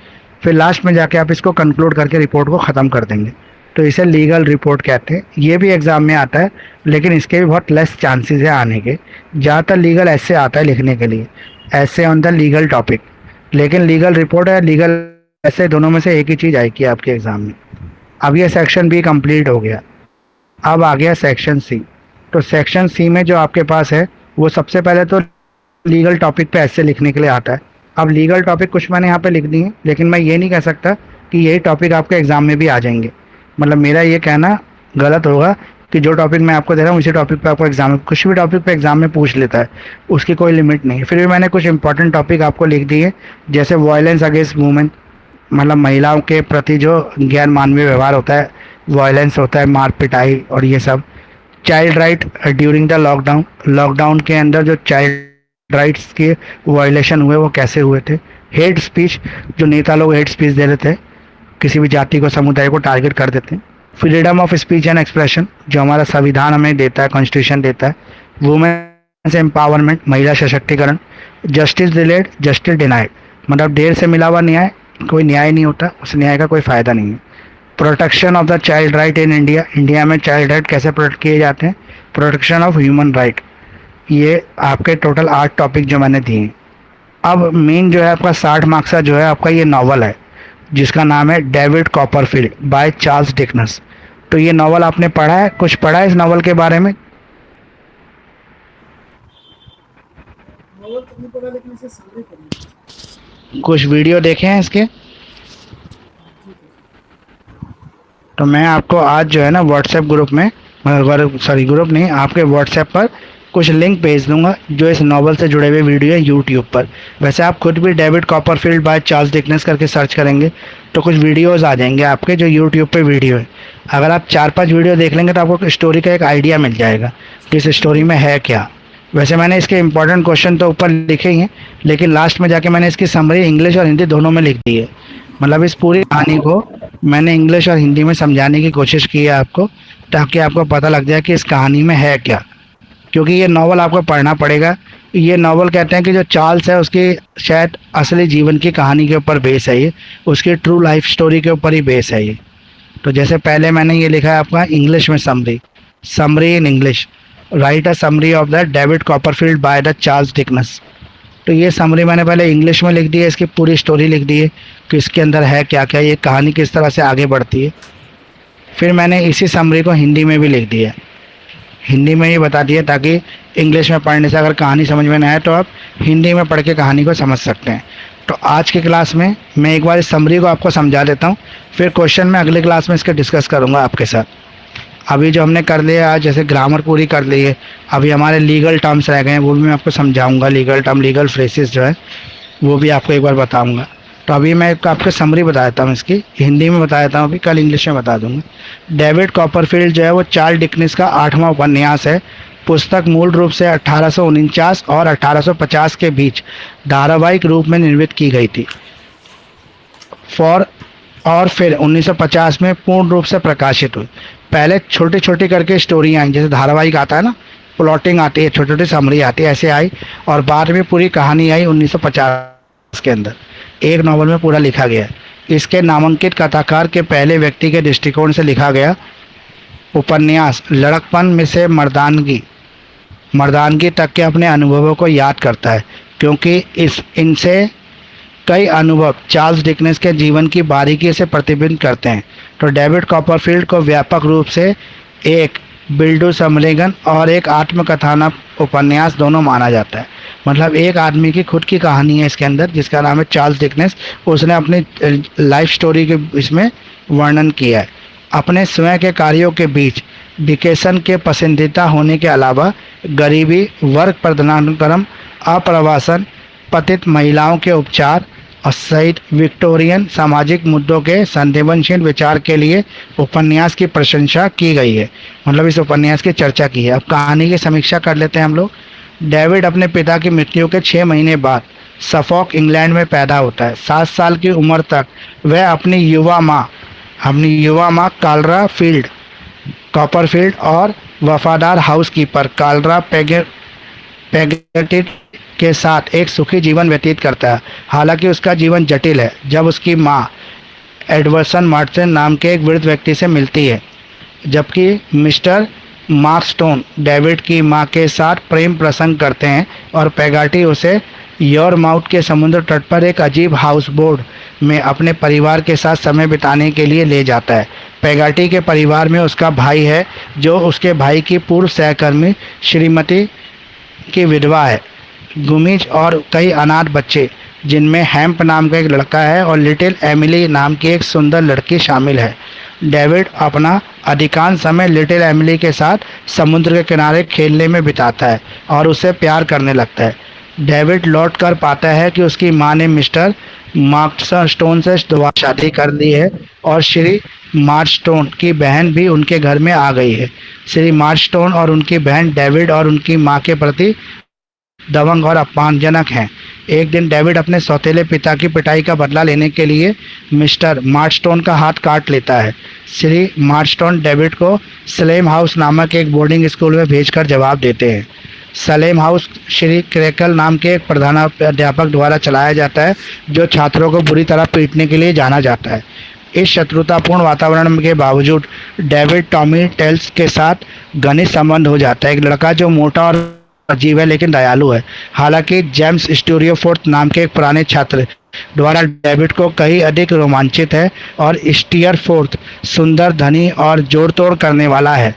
फिर लास्ट में जाके आप इसको कंक्लूड करके रिपोर्ट को ख़त्म कर देंगे। तो इसे लीगल रिपोर्ट कहते हैं। ये भी एग्ज़ाम में आता है, लेकिन इसके भी बहुत लेस चांसेस है आने के। ज़्यादातर लीगल ऐसे आता है लिखने के लिए, ऐसे ऑन द लीगल टॉपिक। लेकिन लीगल रिपोर्ट है लीगल ऐसे, दोनों में से एक ही चीज़ आएगी आपके एग्ज़ाम में। अब ये सेक्शन बी कंप्लीट हो गया। अब आ गया सेक्शन सी। तो सेक्शन सी में जो आपके पास है वो सबसे पहले तो लीगल टॉपिक पे ऐसे लिखने के लिए आता है। अब लीगल टॉपिक कुछ मैंने यहाँ पे लिख दिए, लेकिन मैं ये नहीं कह सकता कि यही टॉपिक आपके एग्ज़ाम में भी आ जाएंगे। मतलब मेरा ये कहना गलत होगा कि जो टॉपिक मैं आपको दे रहा हूँ उसी टॉपिक पे आपको एग्जाम में, कुछ भी टॉपिक पे एग्जाम में पूछ लेता है, उसकी कोई लिमिट नहीं है। फिर भी मैंने कुछ इंपॉर्टेंट टॉपिक आपको लिख दिए, जैसे वायलेंस अगेंस्ट वुमेन, मतलब महिलाओं के प्रति जो गैर मानवीय व्यवहार होता है, वायलेंस होता है, मार पिटाई और ये सब। Child right during the lockdown, lockdown के अंदर जो चाइल्ड राइट्स के वायलेशन हुए वो कैसे हुए थे। हेट स्पीच, जो नेता लोग हेट स्पीच दे रहे थे, किसी भी जाति को, समुदाय को टारगेट कर देते हैं। Freedom of speech and expression, जो हमारा संविधान हमें देता है, कॉन्स्टिट्यूशन देता है, वुमेन्स एम्पावरमेंट, महिला सशक्तिकरण, जस्टिस डिलेड जस्टिस डिनाइड, मतलब देर से मिला हुआ न्याय कोई न्याय नहीं होता, उस न्याय का कोई फ़ायदा नहीं है। Protection of the child right in India, India में चाइल्ड राइट कैसे प्रोटेक्ट किए जाते हैं। Protection of human right. ये आपके टोटल 8 टॉपिक जो मैंने दिए। अब मेन जो है आपका 60 मार्क्स का जो है आपका ये नावल है, जिसका नाम है David Copperfield by Charles Dickens. तो ये नावल आपने पढ़ा है, कुछ पढ़ा है इस नावल के बारे में? नॉवल तो नहीं पढ़ा, लेकिन इसे समरी पढ़ी। कुछ वीडियो देखे हैं इसके? तो मैं आपको आज जो है ना व्हाट्सएप ग्रुप में, सॉरी ग्रुप नहीं, आपके व्हाट्सएप पर कुछ लिंक भेज दूंगा जो इस नावल से जुड़े हुए वीडियो है यूट्यूब पर। वैसे आप खुद भी David Copperfield by Charles Dickens करके सर्च करेंगे तो कुछ वीडियोस आ जाएंगे आपके जो यूट्यूब पे वीडियो है। अगर आप 4-5 वीडियो देख लेंगे तो आपको स्टोरी का एक आइडिया मिल जाएगा कि इस स्टोरी में है क्या। वैसे मैंने इसके इंपॉर्टेंट क्वेश्चन तो ऊपर लिखे ही हैं, लेकिन लास्ट में जाके मैंने इसकी समरी इंग्लिश और हिंदी दोनों में लिख दी है। मतलब इस पूरी कहानी को मैंने इंग्लिश और हिंदी में समझाने की कोशिश की है आपको, ताकि आपको पता लग जाए कि इस कहानी में है क्या। क्योंकि ये नावल आपको पढ़ना पड़ेगा। ये नावल कहते हैं कि जो चार्ल्स है उसकी शायद असली जीवन की कहानी के ऊपर बेस है, ये उसकी ट्रू लाइफ स्टोरी के ऊपर ही बेस है ये। तो जैसे पहले मैंने ये लिखा है आपका इंग्लिश में summary, summary in English, right a summary of the David Copperfield by the Charles Dickens. तो ये समरी मैंने पहले इंग्लिश में लिख दी है, इसकी पूरी स्टोरी लिख दी है कि इसके अंदर है क्या क्या, ये कहानी किस तरह से आगे बढ़ती है। फिर मैंने इसी समरी को हिंदी में भी लिख दिया है, हिंदी में ये बता दिया ताकि इंग्लिश में पढ़ने से अगर कहानी समझ में ना आए तो आप हिंदी में पढ़ के कहानी को समझ सकते हैं। तो आज की क्लास में मैं एक बार इस समरी को आपको समझा देता हूँ, फिर क्वेश्चन में अगली क्लास में इसके डिस्कस करूँगा आपके साथ। अभी जो हमने कर लिया आज, जैसे ग्रामर पूरी कर ली है, अभी हमारे लीगल टर्म्स रह गए हैं, वो भी मैं आपको समझाऊंगा। लीगल टर्म, लीगल फ्रेसेस जो है वो भी आपको एक बार बताऊंगा। तो अभी मैं आपको समरी बता देता हूँ, इसकी हिंदी में बता देता हूँ, अभी कल इंग्लिश में बता दूंगा। डेविड कॉपरफील्ड जो है वो चार्ल्स डिकन्स का 8वां उपन्यास है। पुस्तक मूल रूप से 1849 और 1850 के बीच धारावाहिक रूप में निर्मित की गई थी और फिर 1950 में पूर्ण रूप से प्रकाशित हुई। पहले छोटी छोटी करके स्टोरी आई, जैसे धारावाहिक आता है ना, प्लॉटिंग आती है, छोटी छोटी समरी आती है, ऐसे आई, और बाद में पूरी कहानी आई 1950 के अंदर एक नॉवल में पूरा लिखा गया। इसके नामांकित कथाकार के पहले व्यक्ति के दृष्टिकोण से लिखा गया उपन्यास लड़कपन में से मर्दानगी तक के अपने अनुभवों को याद करता है, क्योंकि इनसे कई अनुभव चार्ल्स डिकन्स के जीवन की बारीकी से प्रतिबिंबित करते हैं। तो डेविड कॉपरफील्ड को व्यापक रूप से एक बिल्डू समलिंगन और एक आत्मकथानक उपन्यास दोनों माना जाता है। मतलब एक आदमी की खुद की कहानी है इसके अंदर, जिसका नाम है चार्ल्स डिकन्स। उसने अपनी लाइफ स्टोरी के इसमें वर्णन किया है। अपने स्वयं के कार्यों के बीच डिकेसन के पसंदीदा होने के अलावा गरीबी, वर्ग प्रधानाक्रम, अप्रवासन, पतित महिलाओं के उपचार और सहित विक्टोरियन सामाजिक मुद्दों के संवेदनशील विचार के लिए उपन्यास की प्रशंसा की गई है। मतलब इस उपन्यास की चर्चा की है। अब कहानी की समीक्षा कर लेते हैं हम लोग। डेविड अपने पिता की मृत्यु के 6 महीने बाद सफॉक इंग्लैंड में पैदा होता है। 7 साल की उम्र तक वह अपनी युवा माँ कालरा फील्ड कॉपरफील्ड और वफादार हाउसकीपर कालरा पेगेटिट के साथ एक सुखी जीवन व्यतीत करता है। हालांकि उसका जीवन जटिल है जब उसकी माँ एडवर्सन मार्टिन नाम के एक वृद्ध व्यक्ति से मिलती है, जबकि मिस्टर मार्कस्टोन डेविड की मां के साथ प्रेम प्रसंग करते हैं और पेगाटी उसे यॉरमाउथ के समुद्र तट पर एक अजीब हाउस बोट में अपने परिवार के साथ समय बिताने के लिए ले जाता है। पेगाटी के परिवार में उसका भाई है, जो उसके भाई की पूर्व सहकर्मी श्रीमती की विधवा है। गुमिज और कई अनाथ बच्चे, जिनमें हैम्प नाम का एक लड़का है और लिटिल एमिली नाम की एक सुंदर लड़की शामिल है। डेविड अपना अधिकांश समय लिटिल एमिली के साथ समुद्र के किनारे खेलने में बिताता है और उससे प्यार करने लगता है। डेविड लौट कर पाता है कि उसकी मां ने मिस्टर मार्कस्टोन से दोबारा शादी कर ली है और श्री मार्कस्टोन की बहन भी उनके घर में आ गई है। श्री मार्कस्टोन और उनकी बहन डेविड और उनकी मां के प्रति दबंग और अपमानजनक हैं। एक दिन डेविड अपने सौतेले पिता की पिटाई का बदला लेने के लिए मिस्टर मार्स्टोन का हाथ काट लेता है। श्री मार्स्टोन डेविड को सलेम हाउस नामक एक बोर्डिंग स्कूल में भेजकर जवाब देते हैं। सलेम हाउस श्री क्रैकल नाम के एक प्रधानाध्यापक द्वारा चलाया जाता है, जो छात्रों को बुरी तरह पीटने के लिए जाना जाता है। इस शत्रुतापूर्ण वातावरण के बावजूद डेविड टॉमी टेल्स के साथ घनिष्ठ संबंध हो जाता है। एक लड़का जो मोटा और अजीब है लेकिन दयालु है। हालांकि जेम्स स्टूरियोफोर्थ नाम के एक पुराने छात्र द्वारा डेविड को कहीं अधिक रोमांचित है, और स्टीयरफोर्थ सुंदर, धनी और जोड़ तोड़ करने वाला है।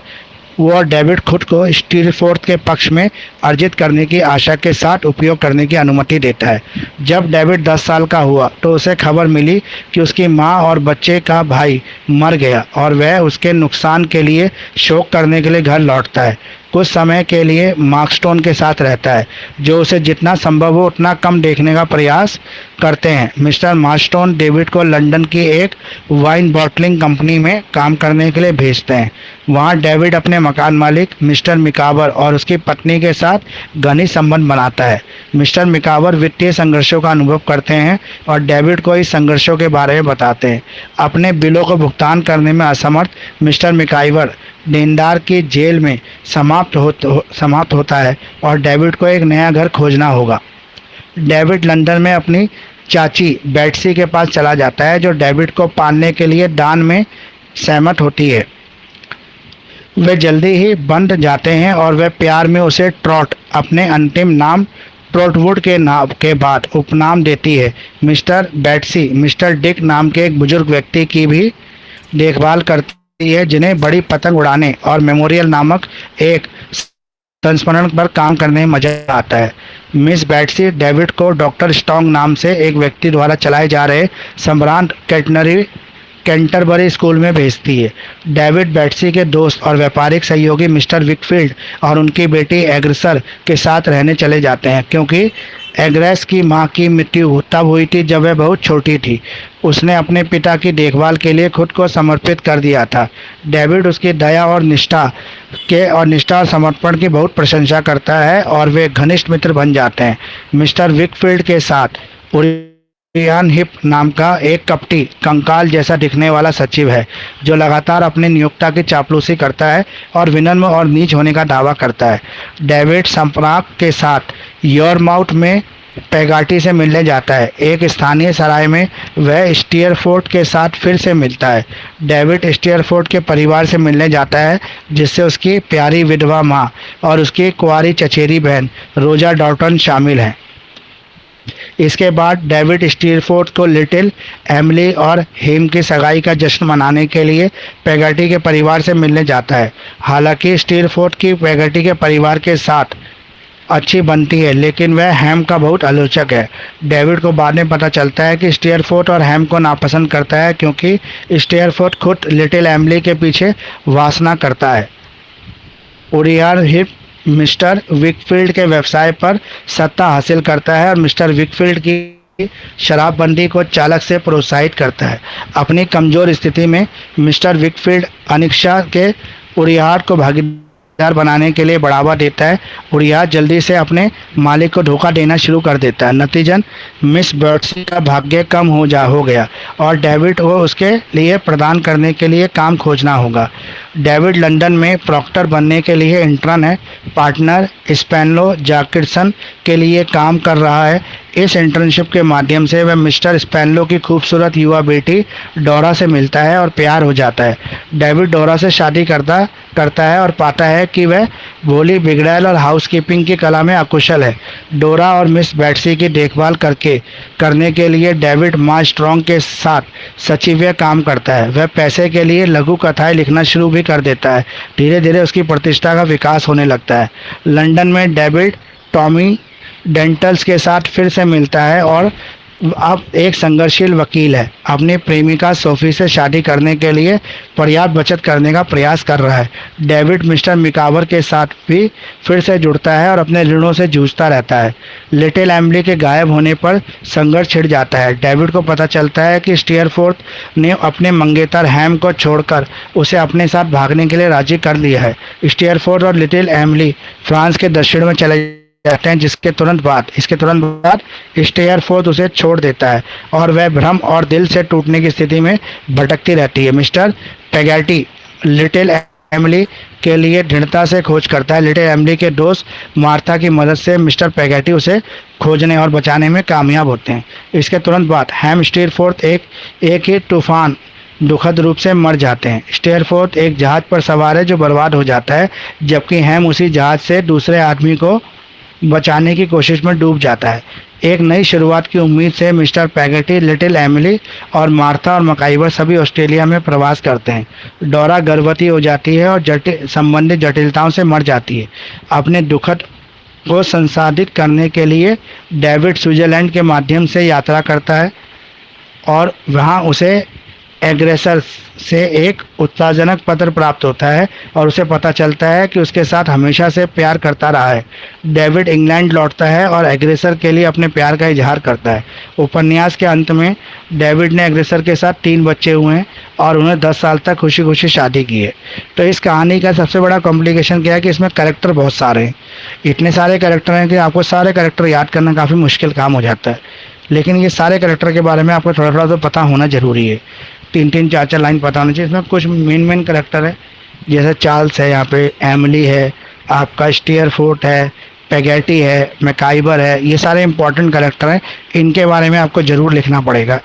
वो डेविड खुद को स्टीयरफोर्थ के पक्ष में अर्जित करने की आशा के साथ उपयोग करने की अनुमति देता है। जब डेविड 10 साल का हुआ तो उसे खबर मिली कि उसकी माँ और बच्चे का भाई मर गया, और वह उसके नुकसान के लिए शोक करने के लिए घर लौटता है। कुछ समय के लिए मार्कस्टोन के साथ रहता है, जो उसे जितना संभव हो उतना कम देखने का प्रयास करते हैं। मिस्टर मार्कस्टोन डेविड को लंदन की एक वाइन बॉटलिंग कंपनी में काम करने के लिए भेजते हैं। वहां डेविड अपने मकान मालिक मिस्टर मिकावर और उसकी पत्नी के साथ घनिष्ठ संबंध बनाता है। मिस्टर मिकावर वित्तीय संघर्षों का अनुभव करते हैं और डेविड को इस संघर्षों के बारे में बताते हैं। अपने बिलों को भुगतान करने में असमर्थ मिस्टर मिकावर देनदार की जेल में समाप्त होता है, और डेविड को एक नया घर खोजना होगा। डेविड लंदन में अपनी चाची बैट्सी के पास चला जाता है, जो डेविड को पालने के लिए दान में सहमत होती है। वे जल्दी ही बंध जाते हैं और वे प्यार में उसे ट्रॉट, अपने अंतिम नाम ट्रॉटवुड के नाम के बाद उपनाम देती है। मिस्टर बैट्सी मिस्टर डिक नाम के एक बुजुर्ग व्यक्ति की भी देखभाल करती है, जिन्हें बड़ी पतंग उड़ाने और मेमोरियल नामक एक संस्मरण पर काम करने में मजा आता है। मिस बैट्सी डेविड को डॉक्टर स्टोंग नाम से एक व्यक्ति द्वारा चलाए जा रहे सम्रांत कैंटरबरी स्कूल में भेजती है। डेविड बैट्सी के दोस्त और व्यापारिक सहयोगी मिस्टर विकफील्ड और उनकी बेटी एग्रेसर के साथ रहने चले जाते हैं, क्योंकि एग्रेस की मां की मृत्यु तब हुई थी जब वह बहुत छोटी थी। उसने अपने पिता की देखभाल के लिए खुद को समर्पित कर दिया था। डेविड उसकी दया और निष्ठा और समर्पण की बहुत प्रशंसा करता है, और वे घनिष्ठ मित्र बन जाते हैं। मिस्टर विकफील्ड के साथ ओरियन हिप नाम का एक कपटी कंकाल जैसा दिखने वाला सचिव है, जो लगातार अपनी नियोक्ता की चापलूसी करता है और विनम्र और नीच होने का दावा करता है। डेविड संप्राक के साथ यॉरमाउथ में पेगाटी से मिलने जाता है। एक स्थानीय सराय में वह स्टीयरफोर्थ के साथ फिर से मिलता है। डेविड स्टीयरफोर्थ के परिवार से मिलने जाता है, जिससे उसकी प्यारी विधवा माँ और उसकी कुंवारी चचेरी बहन रोजा डॉर्टन शामिल हैं। इसके बाद डेविड स्टीयरफोर्थ को लिटिल एमिली और हेम की सगाई का जश्न मनाने के लिए पेगटी के परिवार से मिलने जाता है। हालांकि स्टीयरफोर्थ की पेगटी के परिवार के साथ अच्छी बनती है, लेकिन वह हैम का बहुत आलोचक है। डेविड को बाद में पता चलता है कि स्टीयरफोर्थ और हैम को नापसंद करता है, क्योंकि स्टीयरफोर्थ खुद लिटिल एमिली के पीछे वासना करता है। ओरियन हिप मिस्टर विकफील्ड के व्यवसाय पर सत्ता हासिल करता है और मिस्टर विकफील्ड की शराबबंदी को चालक से प्रोत्साहित करता है। अपनी कमजोर स्थिति में मिस्टर विकफील्ड अनिक्षा के उरियाट को भागीदार बनाने के लिए बढ़ावा देता है। उरियाट जल्दी से अपने मालिक को धोखा देना शुरू कर देता है। नतीजन मिस बैट्सी का भाग्य कम हो गया, और डेविड को उसके लिए प्रदान करने के लिए काम खोजना होगा। डेविड लंदन में प्रॉक्टर बनने के लिए इंटर्न है। पार्टनर स्पेनलो जैक्सन के लिए काम कर रहा है। इस इंटर्नशिप के माध्यम से वह मिस्टर स्पेनलो की खूबसूरत युवा बेटी डोरा से मिलता है और प्यार हो जाता है। डेविड डोरा से शादी करता है और पाता है कि वह भोली, बिगड़ैल और हाउसकीपिंग की कला में अकुशल है। डोरा और मिस बैट्सी की देखभाल करने के लिए डेविड माँ स्ट्रॉन्ग के साथ सचिवीय काम करता है। वह पैसे के लिए लघु कथाएं लिखना शुरू भी कर देता है। धीरे धीरे उसकी प्रतिष्ठा का विकास होने लगता है। लंदन में डेविड टॉमी डेंटल्स के साथ फिर से मिलता है और अब एक संघर्षशील वकील है। अपनी प्रेमिका सोफी से शादी करने के लिए पर्याप्त बचत करने का प्रयास कर रहा है। डेविड मिस्टर मिकावर के साथ भी फिर से जुड़ता है और अपने ऋणों से जूझता रहता है। लिटिल एमिली के गायब होने पर संघर्ष छिड़ जाता है। डेविड को पता चलता है कि स्टीयरफोर्थ ने अपने मंगेतर हैम को छोड़कर उसे अपने साथ भागने के लिए राजी कर लिया है। स्टीयरफोर्थ और लिटिल एमिली फ्रांस के दक्षिण में चले जाते हैं, जिसके तुरंत बाद इसके तुरंत बाद स्टेयरफोर्थ उसे छोड़ देता है और वह भ्रम और दिल से टूटने की स्थिति में भटकती रहती है। मिस्टर पेगैटी लिटिल एमिली के लिए दृढ़ता से खोज करता है। लिटिल एमिली के दोस्त मार्था की मदद से मिस्टर पेगैटी उसे खोजने और बचाने में कामयाब होते हैं। इसके तुरंत बाद हैम स्टेयरफोर्थ एक ही तूफान दुखद रूप से मर जाते हैं। स्टेयरफोर्थ एक जहाज पर सवार है जो बर्बाद हो जाता है, जबकि हैम उसी जहाज से दूसरे आदमी को बचाने की कोशिश में डूब जाता है। एक नई शुरुआत की उम्मीद से मिस्टर पेगैटी, लिटिल एमिली और मार्था और मकाइवर सभी ऑस्ट्रेलिया में प्रवास करते हैं। डोरा गर्भवती हो जाती है और संबंधित जटिलताओं से मर जाती है। अपने दुखद को संसाधित करने के लिए डेविड स्विट्जरलैंड के माध्यम से यात्रा करता है और वहाँ उसे एग्रेसर से एक उत्साहजनक पत्र प्राप्त होता है और उसे पता चलता है कि उसके साथ हमेशा से प्यार करता रहा है। डेविड इंग्लैंड लौटता है और एग्रेसर के लिए अपने प्यार का इजहार करता है। उपन्यास के अंत में डेविड ने एग्रेसर के साथ 3 बच्चे हुए हैं और उन्हें 10 साल तक खुशी खुशी शादी की है। तो इस कहानी का सबसे बड़ा कॉम्प्लिकेशन क्या है कि इसमें कैरेक्टर बहुत सारे हैं। इतने सारे कैरेक्टर हैं कि आपको सारे कैरेक्टर याद करना काफ़ी मुश्किल काम हो जाता है, लेकिन ये सारे कैरेक्टर के बारे में आपको थोड़ा थोड़ा तो पता होना ज़रूरी है। 3-3 4-4 लाइन पता होना चाहिए। इसमें कुछ मेन कैरेक्टर है, जैसे चार्ल्स है, यहाँ पे एमिली है, आपका स्टेयरफोर्थ है, पेगैटी है, मैकाइवर है, ये सारे इंपॉर्टेंट कैरेक्टर हैं। इनके बारे में आपको ज़रूर लिखना पड़ेगा।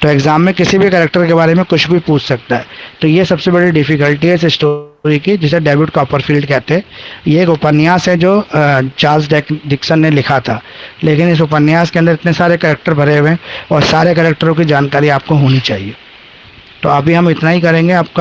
तो एग्ज़ाम में किसी भी कैरेक्टर के बारे में कुछ भी पूछ सकता है। तो ये सबसे बड़ी डिफ़िकल्टी है इस स्टोरी की, जिसे डेविड कॉपरफील्ड कहते हैं। ये एक उपन्यास है जो चार्ल्स डिक्सन ने लिखा था, लेकिन इस उपन्यास के अंदर इतने सारे कैरेक्टर भरे हुए हैं और सारे कैरेक्टरों की जानकारी आपको होनी चाहिए। तो अभी हम इतना ही करेंगे। आपका